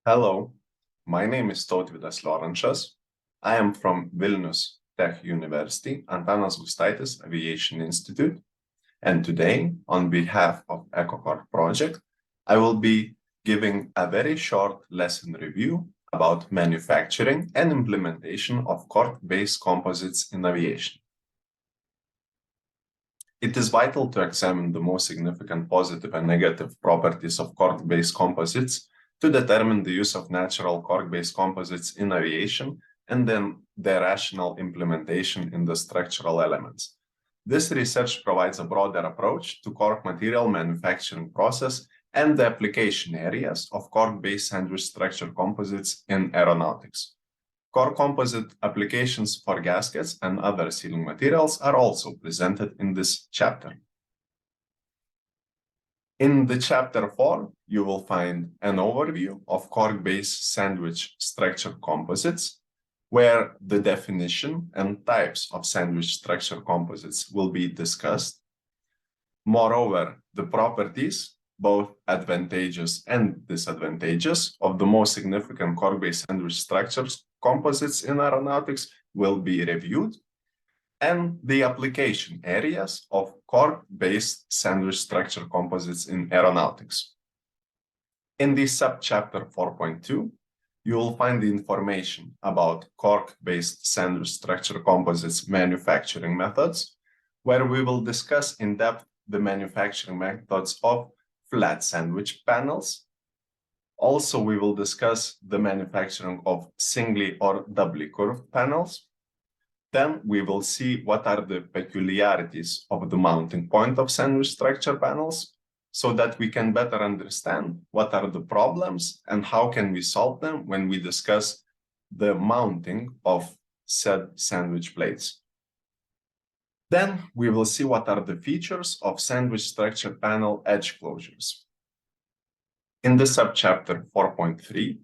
Hello, my name is Tautvydas Liorančas. I am from Vilnius Tech University, Antanas Gustaitis Aviation Institute, and today, on behalf of ECOCORK project, I will be giving a very short lesson review about manufacturing and implementation of cork-based composites in aviation. It is vital to examine the most significant positive and negative properties of cork-based composites to determine the use of natural cork-based composites in aviation and then their rational implementation in the structural elements. This research provides a broader approach to cork material manufacturing process and the application areas of cork-based sandwich structure composites in aeronautics. Cork composite applications for gaskets and other sealing materials are also presented in this chapter. In the chapter 4, you will find an overview of cork-based sandwich structure composites, where the definition and types of sandwich structure composites will be discussed. Moreover, the properties, both advantageous and disadvantageous, of the most significant cork-based sandwich structures composites in aeronautics will be reviewed, and the application areas of cork-based sandwich structure composites in aeronautics. In the subchapter 4.2, you will find the information about cork-based sandwich structure composites manufacturing methods, where we will discuss in depth the manufacturing methods of flat sandwich panels. Also, we will discuss the manufacturing of singly or doubly curved panels. Then we will see what are the peculiarities of the mounting point of sandwich structure panels so that we can better understand what are the problems and how can we solve them when we discuss the mounting of said sandwich plates. Then we will see what are the features of sandwich structure panel edge closures. In the subchapter 4.3,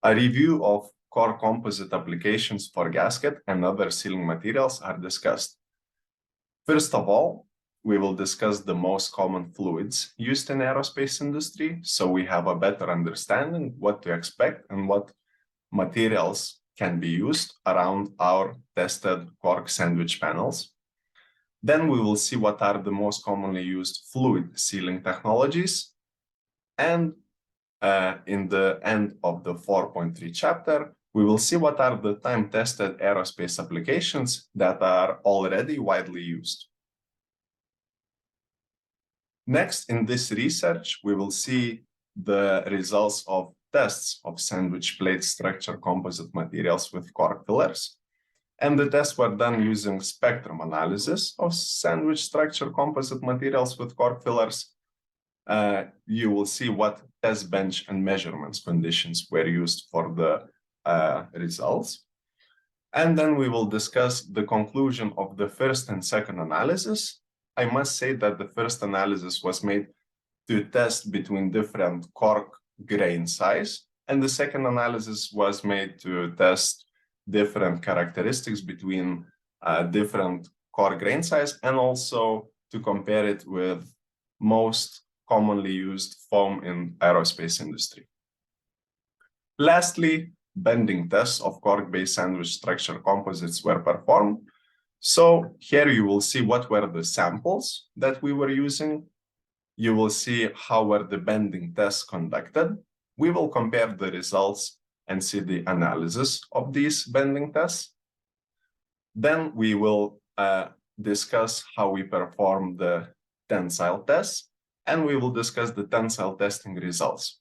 a review of cork composite applications for gasket and other sealing materials are discussed. First of all, we will discuss the most common fluids used in aerospace industry, so we have a better understanding what to expect and what materials can be used around our tested cork sandwich panels. Then we will see what are the most commonly used fluid sealing technologies. And in the end of the 4.3 chapter, we will see what are the time-tested aerospace applications that are already widely used. Next, in this research, we will see the results of tests of sandwich plate structure composite materials with cork fillers. And the tests were done using spectrum analysis of sandwich structure composite materials with cork fillers. You will see what test bench and measurements conditions were used for the results. And then we will discuss the conclusion of the first and second analysis. I must say that the first analysis was made to test between different cork grain size, and the second analysis was made to test different characteristics between different cork grain size and also to compare it with most commonly used foam in aerospace industry. Lastly, bending tests of cork-based sandwich structure composites were performed. So here you will see what were the samples that we were using. You will see how were the bending tests conducted. We will compare the results and see the analysis of these bending tests. Then we will discuss how we perform the tensile tests, and we will discuss the tensile testing results.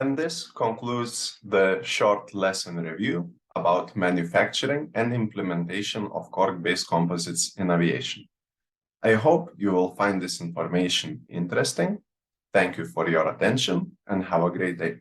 And this concludes the short lesson review about manufacturing and implementation of cork-based composites in aviation. I hope you will find this information interesting. Thank you for your attention and have a great day.